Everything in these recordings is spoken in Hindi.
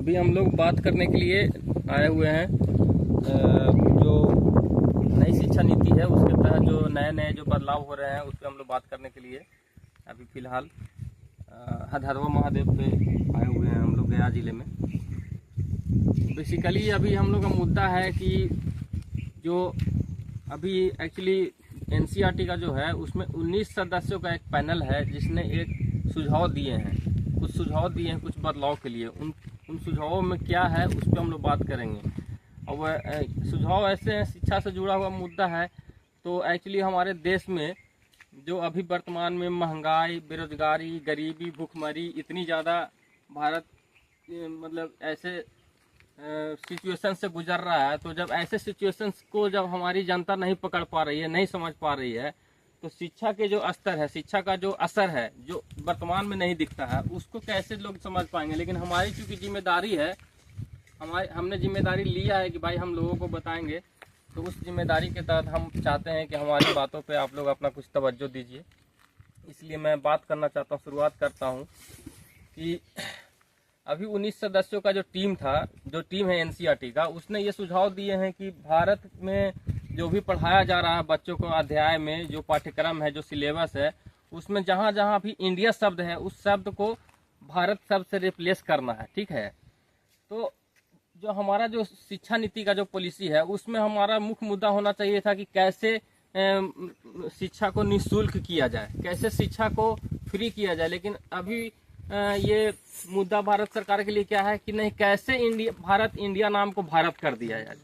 अभी हम लोग बात करने के लिए आए हुए हैं जो नई शिक्षा नीति है उसके तहत जो नए जो बदलाव हो रहे हैं उस पर हम लोग बात करने के लिए अभी फ़िलहाल हरहरवा महादेव पे आए हुए हैं हम लोग गया जिले में। बेसिकली अभी हम लोग का मुद्दा है कि जो अभी एक्चुअली एनसीईआरटी का जो है उसमें 19 सदस्यों का एक पैनल है जिसने एक सुझाव दिए हैं, कुछ सुझाव दिए हैं कुछ बदलाव के लिए। उन सुझावों में क्या है उस पर हम लोग बात करेंगे। और वह सुझाव ऐसे हैं, शिक्षा से जुड़ा हुआ मुद्दा है। तो एक्चुअली हमारे देश में जो अभी वर्तमान में महंगाई, बेरोजगारी, गरीबी, भूखमरी इतनी ज़्यादा भारत मतलब ऐसे सिचुएशन से गुजर रहा है, तो जब ऐसे सिचुएशंस को जब हमारी जनता नहीं पकड़ पा रही है, नहीं समझ पा रही है, तो शिक्षा के जो स्तर है, शिक्षा का जो असर है जो वर्तमान में नहीं दिखता है, उसको कैसे लोग समझ पाएंगे। लेकिन हमारी चूँकि जिम्मेदारी है, हमने जिम्मेदारी लिया है कि भाई हम लोगों को बताएंगे, तो उस जिम्मेदारी के तहत हम चाहते हैं कि हमारी बातों पे आप लोग अपना कुछ तवज्जो दीजिए। इसलिए मैं बात करना चाहता हूँ, शुरुआत करता हूँ कि अभी 19 सदस्यों का जो टीम है एनसीईआरटी का, उसने ये सुझाव दिए हैं कि भारत में जो भी पढ़ाया जा रहा है बच्चों को अध्याय में, जो पाठ्यक्रम है, जो सिलेबस है, उसमें जहाँ जहाँ भी इंडिया शब्द है उस शब्द को भारत शब्द से रिप्लेस करना है। ठीक है, तो जो हमारा जो शिक्षा नीति का जो पॉलिसी है उसमें हमारा मुख्य मुद्दा होना चाहिए था कि कैसे शिक्षा को निःशुल्क किया जाए, कैसे शिक्षा को फ्री किया जाए। लेकिन अभी ये मुद्दा भारत सरकार के लिए क्या है कि नहीं, कैसे भारत इंडिया नाम को भारत कर दिया जाए।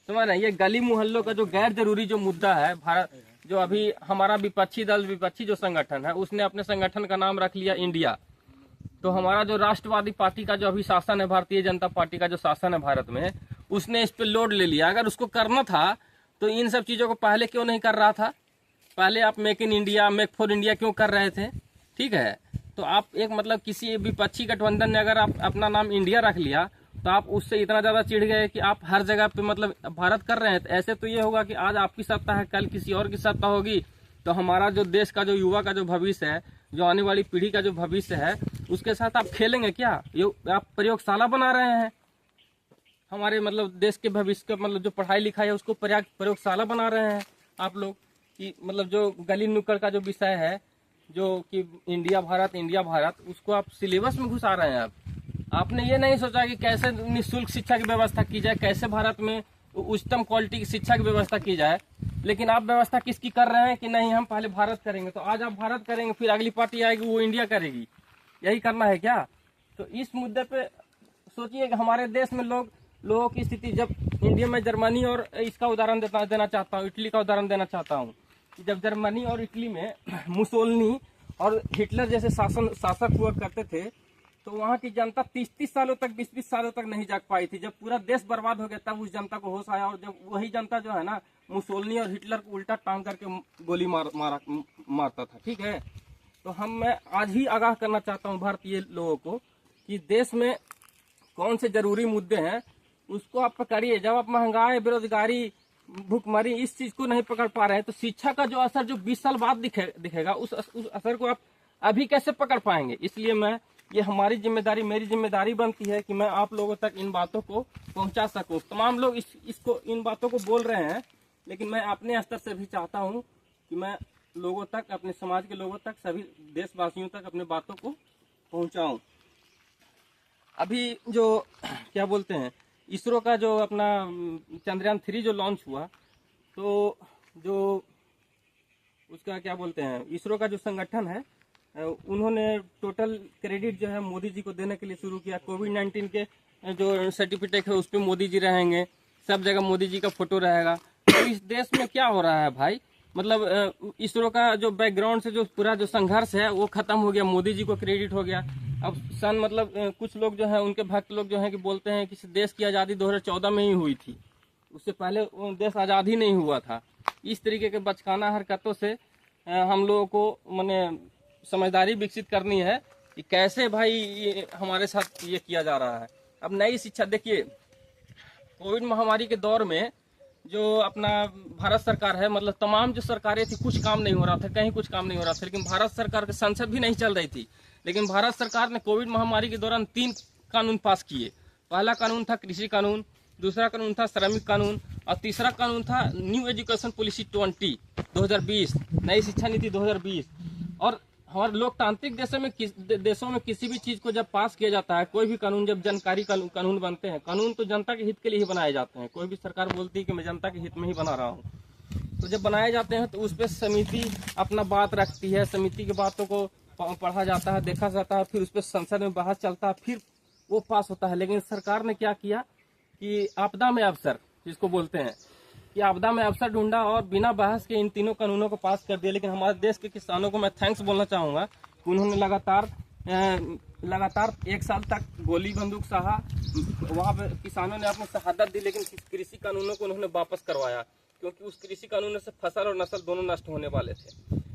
समझ रहे हैं, ये गली मोहल्लों का जो गैर जरूरी जो मुद्दा है, भारत जो अभी हमारा विपक्षी जो संगठन है उसने अपने संगठन का नाम रख लिया इंडिया। तो हमारा जो राष्ट्रवादी पार्टी का जो अभी शासन है, भारतीय जनता पार्टी का जो शासन है भारत में, उसने इस पे लोड ले लिया। अगर उसको करना था तो इन सब चीज़ों को पहले क्यों नहीं कर रहा था? पहले आप make in India, make for India क्यों कर रहे थे? ठीक है, तो आप एक मतलब किसी विपक्षी गठबंधन ने अगर आप अपना नाम इंडिया रख लिया तो आप उससे इतना ज़्यादा चिढ़ गए कि आप हर जगह पे मतलब भारत कर रहे हैं। तो ऐसे तो ये होगा कि आज आपकी सत्ता है, कल किसी और की सत्ता होगी, तो हमारा जो देश का जो युवा का जो भविष्य है, जो आने वाली पीढ़ी का जो भविष्य है, उसके साथ आप खेलेंगे क्या? ये आप प्रयोगशाला बना रहे हैं। हमारे मतलब देश के भविष्य का मतलब जो पढ़ाई लिखाई है उसको प्रयोगशाला बना रहे हैं आप लोग। कि मतलब जो गली नुक्कड़ का जो विषय है, जो कि इंडिया भारत, उसको आप सिलेबस में घुसा रहे हैं। आपने ये नहीं सोचा कि कैसे निःशुल्क शिक्षा की व्यवस्था की जाए, कैसे भारत में उच्चतम क्वालिटी की शिक्षा की व्यवस्था की जाए। लेकिन आप व्यवस्था किसकी कर रहे हैं कि नहीं हम पहले भारत करेंगे। तो आज आप भारत करेंगे, फिर अगली पार्टी आएगी वो इंडिया करेगी। यही करना है क्या? तो इस मुद्दे पे सोचिए कि हमारे देश में लोगों की स्थिति, जब इंडिया में जर्मनी और इसका उदाहरण देना चाहता हूँ, इटली का उदाहरण देना चाहता हूँ कि जब जर्मनी और इटली में मुसोलिनी और हिटलर जैसे शासक हुआ करते थे, तो वहाँ की जनता 30-30 सालों तक, 20-20 सालों तक नहीं जाग पाई थी। जब पूरा देश बर्बाद हो गया तब उस जनता को होश आया, और जब वही जनता जो है ना मुसोलिनी और हिटलर को उल्टा टांग करके गोली मारता था। ठीक है, तो मैं आज ही आगाह करना चाहता हूँ भारतीय लोगों को कि देश में कौन से जरूरी मुद्दे हैं उसको आप पकड़िए। जब आप महंगाई, बेरोजगारी, भूखमरी इस चीज को नहीं पकड़ पा रहे हैं, तो शिक्षा का जो असर जो 20 साल बाद दिखेगा उस असर को आप अभी कैसे पकड़ पाएंगे? इसलिए ये हमारी जिम्मेदारी, मेरी जिम्मेदारी बनती है कि मैं आप लोगों तक इन बातों को पहुंचा सकूं। तमाम लोग इन बातों को बोल रहे हैं, लेकिन मैं अपने स्तर से भी चाहता हूं कि मैं लोगों तक, अपने समाज के लोगों तक, सभी देशवासियों तक अपने बातों को पहुंचाऊं। अभी जो क्या बोलते हैं, इसरो का जो अपना चंद्रयान 3 जो लॉन्च हुआ, तो जो उसका क्या बोलते हैं, इसरो का जो संगठन है उन्होंने टोटल क्रेडिट जो है मोदी जी को देने के लिए शुरू किया। कोविड-19 के जो सर्टिफिकेट है उस पर मोदी जी रहेंगे, सब जगह मोदी जी का फोटो रहेगा। तो इस देश में क्या हो रहा है भाई? मतलब इसरो का जो बैकग्राउंड से जो पूरा जो संघर्ष है वो खत्म हो गया, मोदी जी को क्रेडिट हो गया। अब मतलब कुछ लोग जो है, उनके भक्त लोग जो है कि बोलते हैं कि इस देश की आज़ादी 2014 में ही हुई थी, उससे पहले देश आज़ाद ही नहीं हुआ था। इस तरीके के बचकाना हरकतों से हम लोगों को माने समझदारी विकसित करनी है कि कैसे भाई हमारे साथ ये किया जा रहा है। अब नई शिक्षा देखिए, कोविड महामारी के दौर में जो अपना भारत सरकार है, मतलब तमाम जो सरकारें थी, कुछ काम नहीं हो रहा था, कहीं कुछ काम नहीं हो रहा था। लेकिन भारत सरकार की संसद भी नहीं चल रही थी, लेकिन भारत सरकार ने कोविड महामारी के दौरान 3 कानून पास किए। पहला कानून था कृषि कानून, दूसरा कानून था श्रमिक कानून और तीसरा कानून था न्यू एजुकेशन पॉलिसी 2020, नई शिक्षा नीति 2020। और हमारे लोकतांत्रिक देशों में किसी भी चीज को जब पास किया जाता है, कोई भी कानून, जब जानकारी कानून बनते हैं, कानून तो जनता के हित के लिए ही बनाए जाते हैं। कोई भी सरकार बोलती है कि मैं जनता के हित में ही बना रहा हूँ, तो जब बनाए जाते हैं तो उस पर समिति अपना बात रखती है, समिति की बातों को पढ़ा जाता है, देखा जाता है, फिर उस पर संसद में बहस चलता है, फिर वो पास होता है। लेकिन सरकार ने क्या किया कि आपदा में अवसर जिसको बोलते हैं, कि आपदा में अवसर ढूंढा और बिना बहस के इन तीनों कानूनों को पास कर दिया। लेकिन हमारे देश के किसानों को मैं थैंक्स बोलना चाहूँगा कि उन्होंने लगातार 1 साल तक गोली बंदूक सहा, वहाँ पे किसानों ने अपनी शहादत दी, लेकिन कृषि कानूनों को उन्होंने वापस करवाया, क्योंकि उस कृषि कानून से फसल और नस्ल दोनों नष्ट होने वाले थे।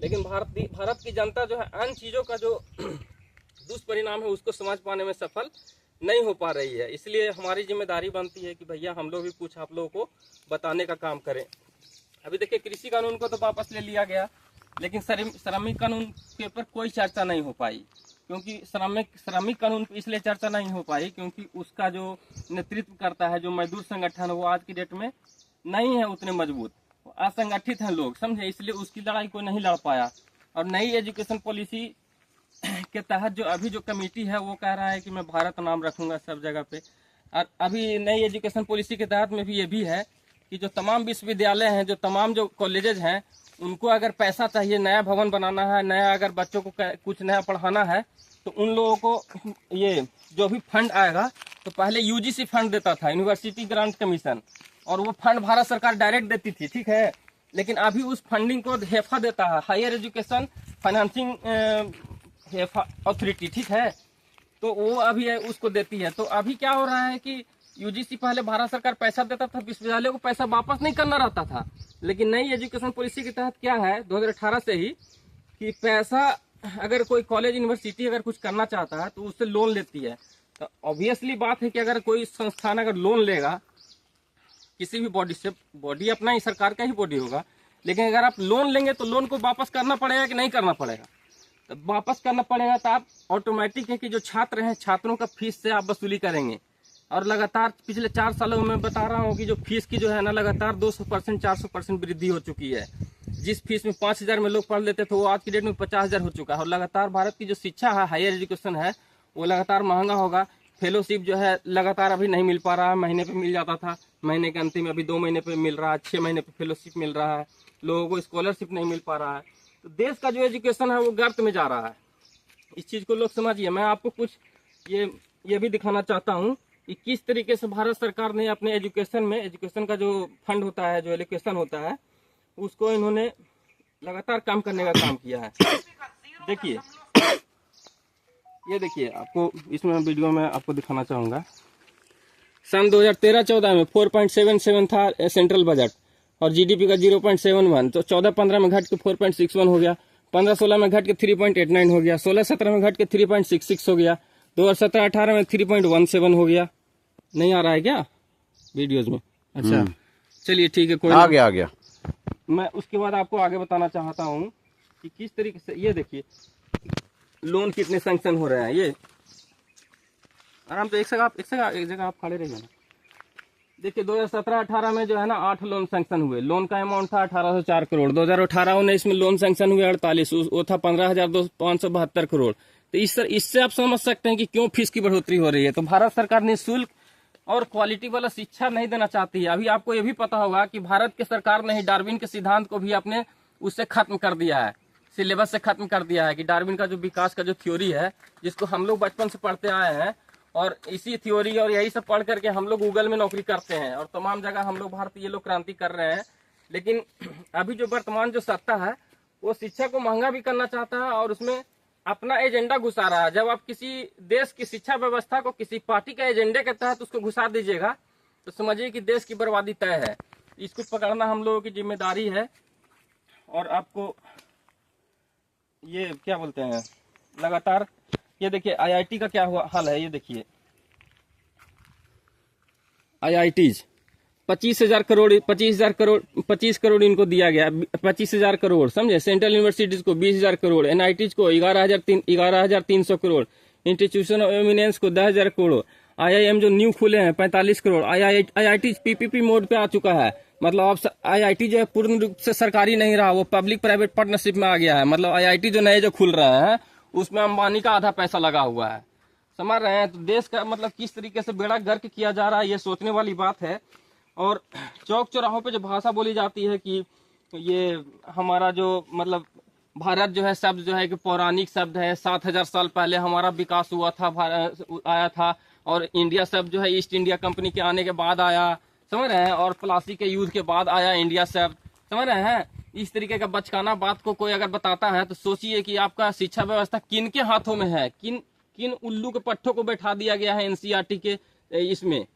लेकिन भारत की जनता जो है अन्य चीज़ों का जो दुष्परिणाम है उसको समझ पाने में सफल नहीं हो पा रही है। इसलिए हमारी जिम्मेदारी बनती है कि भैया हम लोग भी कुछ आप लोगों को बताने का काम करें। अभी देखिए कृषि कानून को तो वापस ले लिया गया, लेकिन श्रमिक कानून के ऊपर कोई चर्चा नहीं हो पाई, क्योंकि श्रमिक कानून पर इसलिए चर्चा नहीं हो पाई क्योंकि उसका जो नेतृत्व करता है, जो मजदूर संगठन, वो आज की डेट में नहीं है उतने मजबूत, असंगठित हैं लोग, समझे, इसलिए उसकी लड़ाई कोई नहीं लड़ पाया। और नई एजुकेशन पॉलिसी के तहत जो अभी जो कमेटी है वो कह रहा है कि मैं भारत नाम रखूंगा सब जगह पे। और अभी नई एजुकेशन पॉलिसी के तहत में भी ये भी है कि जो तमाम विश्वविद्यालय हैं, जो तमाम जो कॉलेजेज हैं, उनको अगर पैसा चाहिए, नया भवन बनाना है, नया अगर बच्चों को कुछ नया पढ़ाना है, तो उन लोगों को ये जो भी फंड आएगा, तो पहले यूजीसी फंड देता था, यूनिवर्सिटी ग्रांट कमीशन, और वो फंड भारत सरकार डायरेक्ट देती थी, ठीक है। लेकिन अभी उस फंडिंग को हेफा देता है हायर एजुकेशन फाइनेंसिंग अथॉरिटी, ठीक है, तो वो अभी उसको देती है। तो अभी क्या हो रहा है कि यूजीसी पहले भारत सरकार पैसा देता था, विश्वविद्यालयों को पैसा वापस नहीं करना रहता था, लेकिन नई एजुकेशन पॉलिसी के तहत क्या है 2018 से ही कि पैसा अगर कोई कॉलेज यूनिवर्सिटी अगर कुछ करना चाहता है तो उससे लोन लेती है। तो ऑब्वियसली बात है कि अगर कोई संस्थान अगर लोन लेगा किसी भी बॉडी से, बॉडी अपना ही सरकार का ही बॉडी होगा, लेकिन अगर आप लोन लेंगे तो लोन को वापस करना पड़ेगा कि नहीं करना पड़ेगा? तो वापस करना पड़ेगा। तो आप ऑटोमेटिक है कि जो छात्र हैं, छात्रों का फीस से आप वसूली करेंगे। और लगातार पिछले 4 सालों में बता रहा हूँ कि जो फीस की जो है ना, लगातार 200% 400% वृद्धि हो चुकी है। जिस फीस में 5,000 में लोग पढ़ लेते थे, वो आज की डेट में 50,000 हो चुका है। और लगातार भारत की जो शिक्षा है, हायर एजुकेशन है, वो लगातार महंगा होगा। फेलोशिप जो है लगातार अभी नहीं मिल पा रहा है, महीने पे मिल जाता था, महीने के अंतिम में अभी 2 महीने पे मिल रहा है, 6 महीने पे फेलोशिप मिल रहा है, लोगों को स्कॉलरशिप नहीं मिल पा रहा है। तो देश का जो एजुकेशन है वो गर्त में जा रहा है। इस चीज़ को लोग समझिए। मैं आपको कुछ ये भी दिखाना चाहता हूँ कि किस तरीके से भारत सरकार ने अपने एजुकेशन में, एजुकेशन का जो फंड होता है, जो एलोकेशन होता है, उसको इन्होंने लगातार काम करने का काम किया है। देखिए, ये देखिए, आपको इसमें वीडियो में आपको दिखाना चाहूँगा। सन 2013-14 में 4.77 था सेंट्रल बजट और जीडीपी का 0.71, तो 14-15 में घट के 4.61 हो गया, 15-16 में घट के 3.89 हो गया, 16-17 में घट के 3.66 हो गया, 2017-18 में 3.17 हो गया। नहीं आ रहा है क्या वीडियोज में? अच्छा, चलिए ठीक है, कोई आ गया। मैं उसके बाद आपको आगे बताना चाहता हूँ कि किस तरीके से, ये देखिए लोन कितने सैंक्शन हो रहे हैं। ये आराम से एक जगह आप खड़े रहिए ना। देखिए 2017-18 में जो है ना 8 लोन सैंक्शन हुए। लोन का अमाउंट था 1804 करोड़। 2018-19 में लोन सैंक्शन हुए 48, वो था 15,572 करोड़। तो इससे आप समझ सकते हैं कि क्यों फीस की बढ़ोतरी हो रही है। तो भारत सरकार निःशुल्क और क्वालिटी वाला शिक्षा नहीं देना चाहती है। अभी आपको ये भी पता होगा कि भारत की सरकार ने ही डार्विन के सिद्धांत को भी अपने उससे खत्म कर दिया है, सिलेबस से खत्म कर दिया है। कि डार्विन का जो विकास का जो थ्योरी है, जिसको हम लोग बचपन से पढ़ते आए हैं, और इसी थ्योरी और यही सब पढ़ करके हम लोग गूगल में नौकरी करते हैं और तमाम जगह हम लोग भारतीय लोग क्रांति कर रहे हैं। लेकिन अभी जो वर्तमान जो सत्ता है वो शिक्षा को महंगा भी करना चाहता है और उसमें अपना एजेंडा घुसा रहा है। जब आप किसी देश की शिक्षा व्यवस्था को किसी पार्टी के एजेंडे के तहत उसको घुसा दीजिएगा तो समझिए कि देश की बर्बादी तय है। इसको पकड़ना हम लोगों की जिम्मेदारी है। और आपको ये क्या बोलते हैं, लगातार ये देखिए आईआईटी का क्या हुआ हाल है। ये देखिए आईआईटीज 25 करोड़ इनको दिया गया। 25,000 करोड़, समझे। सेंट्रल यूनिवर्सिटीज को 20,000 करोड़, एनआईटीज को 11,300 करोड़, इंस्टीट्यूशन ऑफ एमिनेंस को 10,000 करोड़, IIM जो न्यू खुले हैं 45 करोड़, IIT PPP मोड पे आ चुका है। मतलब अब IIT जो है पूर्ण रूप से सरकारी नहीं रहा, वो पब्लिक प्राइवेट पार्टनरशिप में आ गया है। मतलब IIT जो नए जो खुल रहे हैं उसमें अंबानी का आधा पैसा लगा हुआ है, समझ रहे हैं। तो देश का मतलब किस तरीके से बेड़ा गर्क किया जा रहा है, ये सोचने वाली बात है। और चौक चौराहों पे जो भाषा बोली जाती है कि ये हमारा जो मतलब भारत जो है शब्द जो है कि पौराणिक शब्द है, 7000 साल पहले हमारा विकास हुआ था, आया था। और इंडिया शब्द जो है ईस्ट इंडिया कंपनी के आने के बाद आया, समझ रहे हैं। और प्लासी के युद्ध के बाद आया इंडिया शब्द, समझ रहे हैं। इस तरीके का बचकाना बात को कोई अगर बताता है तो सोचिए कि आपका शिक्षा व्यवस्था किन के हाथों में है, किन किन उल्लू के पट्टों को बैठा दिया गया है NCERT के इसमें।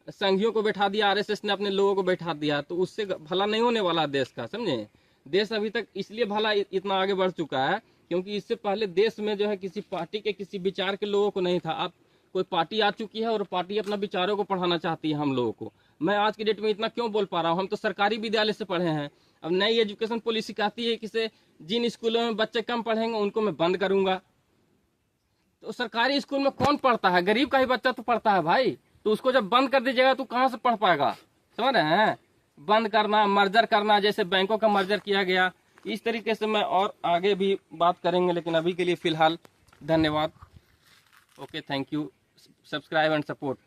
संघियों को बैठा दिया, RSS ने अपने लोगों को बैठा दिया, तो उससे भला नहीं होने वाला देश का, समझे। देश अभी तक इसलिए भला इतना आगे बढ़ चुका है क्योंकि इससे पहले देश में जो है किसी पार्टी के किसी विचार के लोगों को नहीं था। अब कोई पार्टी आ चुकी है और पार्टी अपना विचारों को पढ़ाना चाहती है हम लोगों को। मैं आज की डेट में इतना क्यों बोल पा रहा हूँ, हम तो सरकारी विद्यालय से पढ़े हैं। अब नई एजुकेशन पॉलिसी कहती है कि जिन स्कूलों में बच्चे कम पढ़ेंगे उनको मैं बंद करूंगा। तो सरकारी स्कूल में कौन पढ़ता है, गरीब का ही बच्चा तो पढ़ता है भाई। तो उसको जब बंद कर दीजिएगा तो कहाँ से पढ़ पाएगा, समझ रहे हैं। बंद करना, मर्जर करना, जैसे बैंकों का मर्जर किया गया, इस तरीके से मैं और आगे भी बात करेंगे, लेकिन अभी के लिए फिलहाल धन्यवाद। Okay, thank you, subscribe and support.